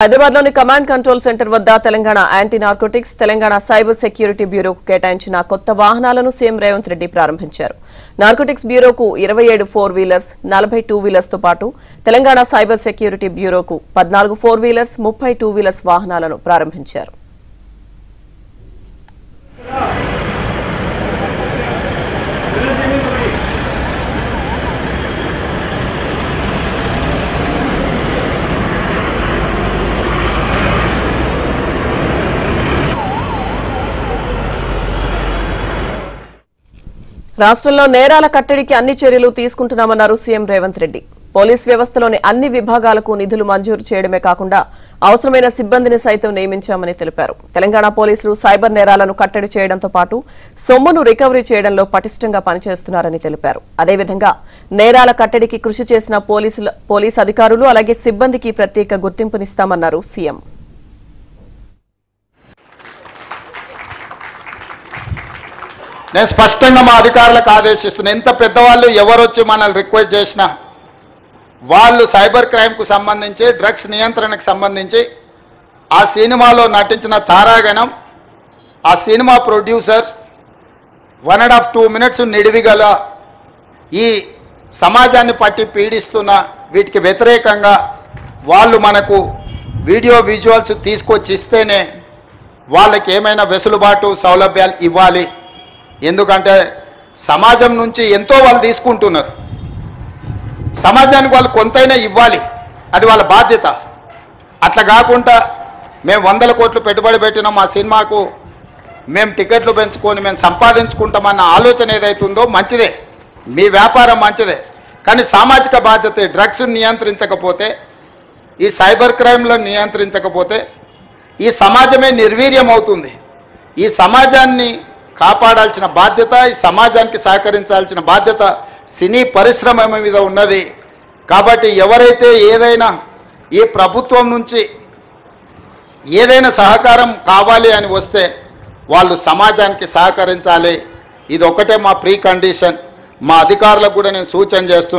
హైదరాబాద్లోని command control centre వద్ద Telangana anti narcotics Telangana cyber security బ్యూరోకు కేటాయించిన కొత్త వాహనాలను సీఎం రేవంత్ రెడ్డి ప్రారంభించారు. నార్కోటిక్స్ బ్యూరోకు 27 4 వీలర్స్ 40 2 వీలర్స్ తో పాటు తెలంగాణ సైబర్ సెక్యూరిటీ బ్యూరోకు 14 4 వీలర్స్ 30 2 వీలర్స్ వాహనాలను ప్రారంభించారు. రాష్ట్రంలో నేరాల కట్టడికి అన్ని చర్యలు తీసుకుంటున్నామన్నారు సీఎం రేవంత్ రెడ్డి. పోలీస్ వ్యవస్థలోని అన్ని విభాగాలకు నిధులు మంజూరు చేయడమే కాకుండా అవసరమైన సిబ్బందిని సైతం నియమించామని తెలిపారు. తెలంగాణ పోలీసులు సైబర్ నేరాలను కట్టడి చేయడంతో పాటు సొమ్మును రికవరీ చేయడంలో పటిష్టంగా పనిచేస్తున్నారని తెలిపారు. అదేవిధంగా నేరాల కట్టడికి కృషి చేసిన పోలీస్ అధికారులు అలాగే సిబ్బందికి ప్రత్యేక గుర్తింపునిస్తామన్నారు సీఎం. నేను స్పష్టంగా మా అధికారులకు ఆదేశిస్తున్నా, ఎంత పెద్దవాళ్ళు ఎవరొచ్చి మనల్ని రిక్వెస్ట్ చేసినా వాళ్ళు సైబర్ క్రైమ్కు సంబంధించి డ్రగ్స్ నియంత్రణకు సంబంధించి ఆ సినిమాలో నటించిన తారాగణం, ఆ సినిమా ప్రొడ్యూసర్స్ 1.5 2 మినిట్స్ నిడివిగల ఈ సమాజాన్ని పట్టి పీడిస్తున్న వీటికి వ్యతిరేకంగా వాళ్ళు మనకు వీడియో విజువల్స్ తీసుకొచ్చి ఇస్తేనే వాళ్ళకి ఏమైనా వెసులుబాటు సౌలభ్యాలు ఇవ్వాలి. ఎందుకంటే సమాజం నుంచి ఎంతో వాళ్ళు తీసుకుంటున్నారు, సమాజానికి వాళ్ళు కొంతైనా ఇవ్వాలి, అది వాళ్ళ బాధ్యత. అట్లా కాకుండా మేము 100 కోట్లు పెట్టుబడి పెట్టినాం మా సినిమాకు, మేము టికెట్లు పెంచుకొని మేము సంపాదించుకుంటామన్న ఆలోచన ఏదైతుందో మంచిదే, మీ వ్యాపారం మంచిదే, కానీ సామాజిక బాధ్యత. డ్రగ్స్ నియంత్రించకపోతే, ఈ సైబర్ క్రైమ్లను నియంత్రించకపోతే ఈ సమాజమే నిర్వీర్యం అవుతుంది. ఈ సమాజాన్ని కాపాడాల్సిన బాధ్యత, ఈ సమాజానికి సహకరించాల్సిన బాధ్యత సినీ పరిశ్రమ మీద ఉన్నది. కాబట్టి ఎవరైతే ఏదైనా ఈ ప్రభుత్వం నుంచి ఏదైనా సహకారం కావాలి అని వస్తే వాళ్ళు సమాజానికి సహకరించాలి. ఇది ఒకటే మా ప్రీ కండిషన్. మా అధికారులకు కూడా నేను సూచన చేస్తున్నాను.